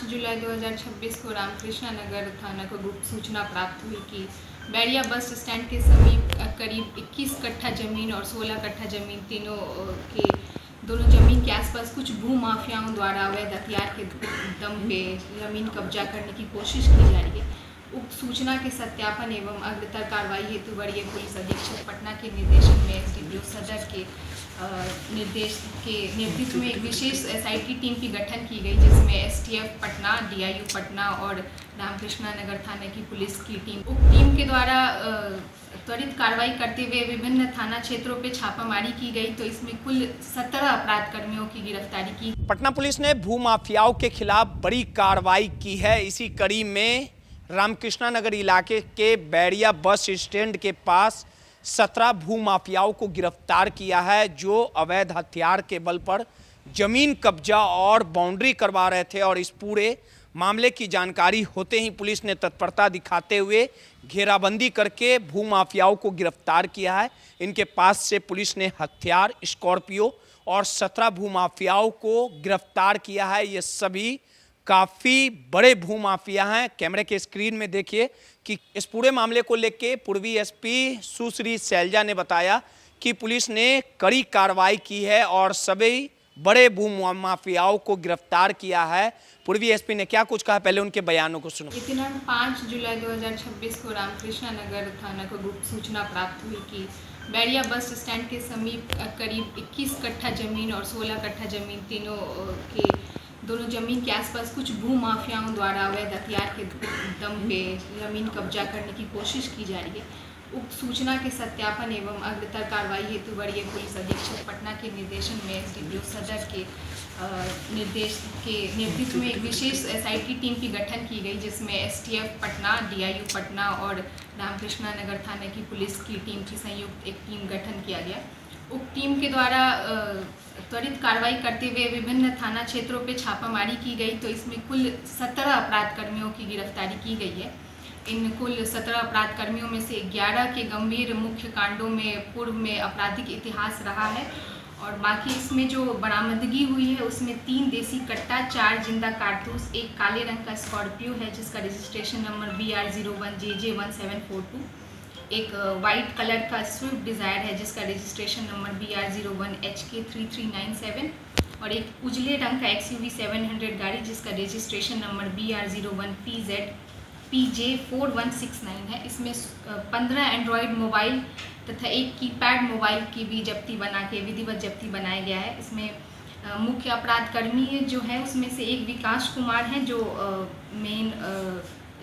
जुलाई 2026 को रामकृष्णा नगर थाना को गुप्त सूचना प्राप्त हुई कि बैरिया बस स्टैंड के समीप करीब 21 कट्ठा ज़मीन और 16 कट्ठा ज़मीन दोनों ज़मीन के आसपास कुछ भू माफियाओं द्वारा अवैध हथियार के दम पे ज़मीन कब्जा करने की कोशिश की जा रही है। उक्त सूचना के सत्यापन एवं अग्रतर कार्रवाई हेतु वरीय पुलिस अधीक्षक पटना के निर्देशन में एसडीपीओ सदर के निर्देश के नेतृत्व में एक विशेष एसआईटी टीम की गठन की गई, जिसमें एसटीएफ पटना, डीआईयू पटना और रामकृष्णा नगर थाने की पुलिस की टीम। उक्त टीम के द्वारा त्वरित कार्रवाई करते हुए विभिन्न थाना क्षेत्रों पे छापामारी की गई, तो इसमें कुल 17 अपराध कर्मियों की गिरफ्तारी की। पटना पुलिस ने भूमाफियाओं के खिलाफ बड़ी कार्रवाई की है। इसी कड़ी में रामकृष्णा नगर इलाके के बैरिया बस स्टैंड के पास 17 भूमाफियाओं को गिरफ्तार किया है, जो अवैध हथियार के बल पर जमीन कब्जा और बाउंड्री करवा रहे थे। और इस पूरे मामले की जानकारी होते ही पुलिस ने तत्परता दिखाते हुए घेराबंदी करके भूमाफियाओं को गिरफ्तार किया है। इनके पास से पुलिस ने हथियार, स्कॉर्पियो और 17 भूमाफियाओं को गिरफ्तार किया है। ये सभी काफ़ी बड़े भूमाफिया हैं। कैमरे के स्क्रीन में देखिए कि इस पूरे मामले को लेके पूर्वी एसपी सुश्री शैलजा ने बताया कि पुलिस ने कड़ी कार्रवाई की है और सभी बड़े भूमाफियाओं को गिरफ्तार किया है। पूर्वी एसपी ने क्या कुछ कहा, पहले उनके बयानों को सुनो। दिनांक 5 जुलाई 2026 को रामकृष्णा नगर थाना को गुप्त सूचना प्राप्त हुई कि बैरिया बस स्टैंड के समीप करीब 21 कट्ठा ज़मीन और 16 कट्ठा ज़मीन दोनों ज़मीन के आसपास कुछ भू माफियाओं द्वारा अवैध हथियार के दम पे ज़मीन कब्जा करने की कोशिश की जा रही है। उक्त सूचना के सत्यापन एवं अग्रतर कार्रवाई हेतु वरीय पुलिस अधीक्षक पटना के निर्देशन में एसडीपीओ सदर के निर्देश के नेतृत्व में एक विशेष एसआईटी टीम की गठन की गई, जिसमें एसटीएफ पटना, डीआईयू पटना और रामकृष्णा नगर थाने की पुलिस की टीम की संयुक्त एक टीम गठन किया गया। उक्त टीम के द्वारा त्वरित कार्रवाई करते हुए विभिन्न थाना क्षेत्रों पे छापामारी की गई, तो इसमें कुल 17 अपराध कर्मियों की गिरफ्तारी की गई है। इन कुल 17 अपराध कर्मियों में से 11 के गंभीर मुख्य कांडों में पूर्व में आपराधिक इतिहास रहा है और बाकी इसमें जो बरामदगी हुई है उसमें 3 देसी कट्टा, 4 जिंदा कारतूस, एक काले रंग का स्कॉर्पियो है जिसका रजिस्ट्रेशन नंबर BR01JJ1742, एक वाइट कलर का स्विफ्ट डिज़ायर है जिसका रजिस्ट्रेशन नंबर BR01HK3397 और एक उजले रंग का XUV 700 गाड़ी जिसका रजिस्ट्रेशन नंबर BR01PJ4169 है। इसमें 15 एंड्रॉयड मोबाइल तथा एक कीपैड मोबाइल की भी विधिवत जब्ती बनाया गया है। इसमें मुख्य अपराध कर्मी जो है उसमें से एक विकास कुमार हैं जो मेन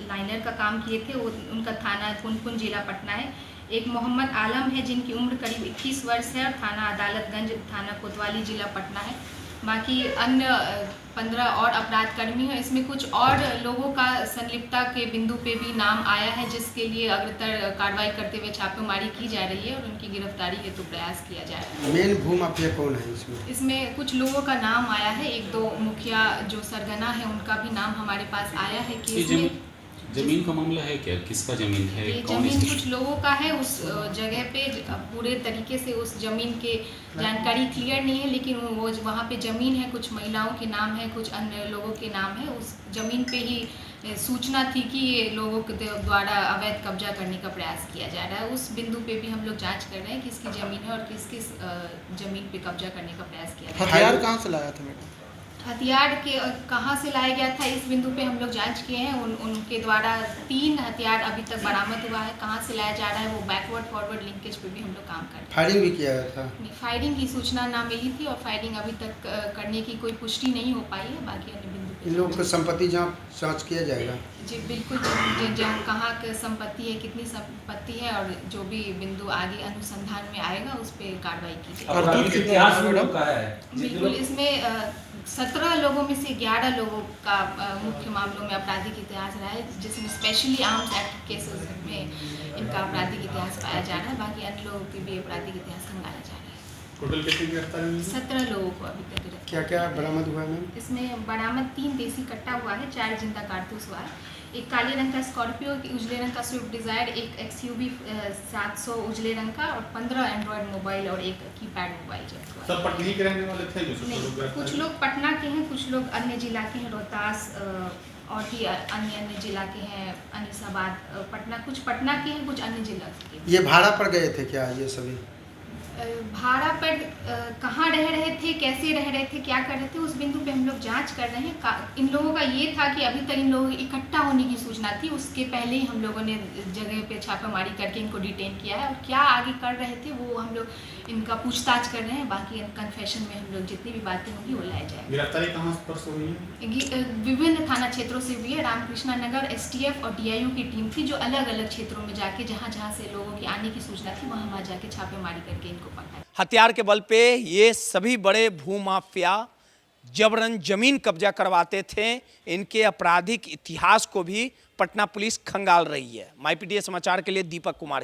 लाइनर का काम किए थे, उनका थाना पुनपुन जिला पटना है। एक मोहम्मद आलम है जिनकी उम्र करीब 21 वर्ष है और थाना अदालतगंज, थाना कोतवाली जिला पटना है। बाकी अन्य 15 और अपराध कर्मी हैं। इसमें कुछ और लोगों का संलिप्तता के बिंदु पे भी नाम आया है, जिसके लिए अग्रतर कार्रवाई करते हुए छापेमारी की जा रही है और उनकी गिरफ्तारी हेतु प्रयास किया जा रहा है। मेन भूमाफिया कौन है इसमें कुछ लोगों का नाम आया है, 1-2 मुखिया जो सरगना है उनका भी नाम हमारे पास आया है कि इसमें जमीन का मामला है क्या, किसका जमीन है? जमीन कुछ लोगों का है उस जगह पे, पूरे तरीके से उस जमीन के जानकारी क्लियर नहीं है, लेकिन वो वहाँ पे जमीन है, कुछ महिलाओं के नाम है, कुछ अन्य लोगों के नाम है। उस जमीन पे ही सूचना थी कि ये लोगों के द्वारा अवैध कब्जा करने का प्रयास किया जा रहा है। उस बिंदु पे भी हम लोग जांच कर रहे हैं किसकी जमीन है और किस किस जमीन पे कब्जा करने का प्रयास किया जा रहा है। हथियार कहाँ से लाया था मैडम? हथियार के कहाँ से लाया गया था इस बिंदु पे हम लोग जांच किए हैं। उनके द्वारा 3 हथियार अभी तक बरामद हुआ है। कहाँ से लाया जा रहा है वो बैकवर्ड फॉरवर्ड लिंकेज पे भी हम लोग काम कर रहे हैं। फायरिंग भी किया गया था? फायरिंग की सूचना ना मिली थी और फायरिंग अभी तक करने की कोई पुष्टि नहीं हो पाई है। बाकी अन्य बिंदु पे इन लोगों की संपत्ति जांच किया जाएगा जी बिल्कुल। कहाँ की संपत्ति है, कितनी संपत्ति है और जो भी बिंदु आगे अनुसंधान में आएगा उस पर कार्रवाई की जाएगी। बिल्कुल, इसमें 17 लोगों में से 11 लोगों का मुख्य मामलों में आपराधिक इतिहास रहा है, जिसमें स्पेशली आर्म्स एक्ट केसेस में इनका आपराधिक इतिहास पाया जा रहा है। बाकी अन्य लोगों के भी आपराधिक इतिहास खंगाला जा रहा है। टोटल कितनी गिरफ्तारी हुई? 17 लोगों को अभी तक गिरफ्तार। क्या क्या बरामद हुआ है मैम? इसमें बरामद 3 देसी कट्टा हुआ है, 4 जिंदा कारतूस हुआ है, एक काले रंग का स्कॉर्पियो, एक उजले रंग का स्विफ्ट डिज़ायर, एक XUV 700 उजले रंग का और 15 एंड्रॉयड मोबाइल और एक कीपैड मोबाइल जब्त हुआ। सब पटना के रहने वाले थे जो नहीं, लोग गिरफ्तार कुछ हुए? लोग पटना के हैं, कुछ लोग अन्य जिला के हैं, रोहतास और भी अन्य जिला के हैं, अनीसाबाद, पटना, कुछ पटना के हैं, कुछ अन्य जिला के हैं। ये भाड़ा पर गए थे क्या ये सभी? भाड़ा पर कहाँ रह रहे थे, कैसे रह रहे थे, क्या कर रहे थे, उस बिंदु पे हम लोग जांच कर रहे हैं। इन लोगों का ये था कि अभी तक इन लोगों की इकट्ठा होने की सूचना थी, उसके पहले ही हम लोगों ने जगह पे छापेमारी करके इनको डिटेन किया है और क्या आगे कर रहे थे वो हम लोग इनका पूछताछ कर रहे हैं। बाकी कन्फेशन में हम लोग जितनी भी बातें होंगी वो लाए जाएंगे। गिरफ्तारी कहाँ पर से हुई है? विभिन्न थाना क्षेत्रों से हुई है। रामकृष्णा नगर STF और DIU की टीम थी जो अलग अलग क्षेत्रों में जाके जहाँ से लोगों की आने की सूचना थी वहाँ जाके छापेमारी करके इनको पकड़ा। हथियार के बल पे ये सभी बड़े भूमाफिया जबरन जमीन कब्जा करवाते थे। इनके आपराधिक इतिहास को भी पटना पुलिस खंगाल रही है। MyPTA समाचार के लिए दीपक कुमार।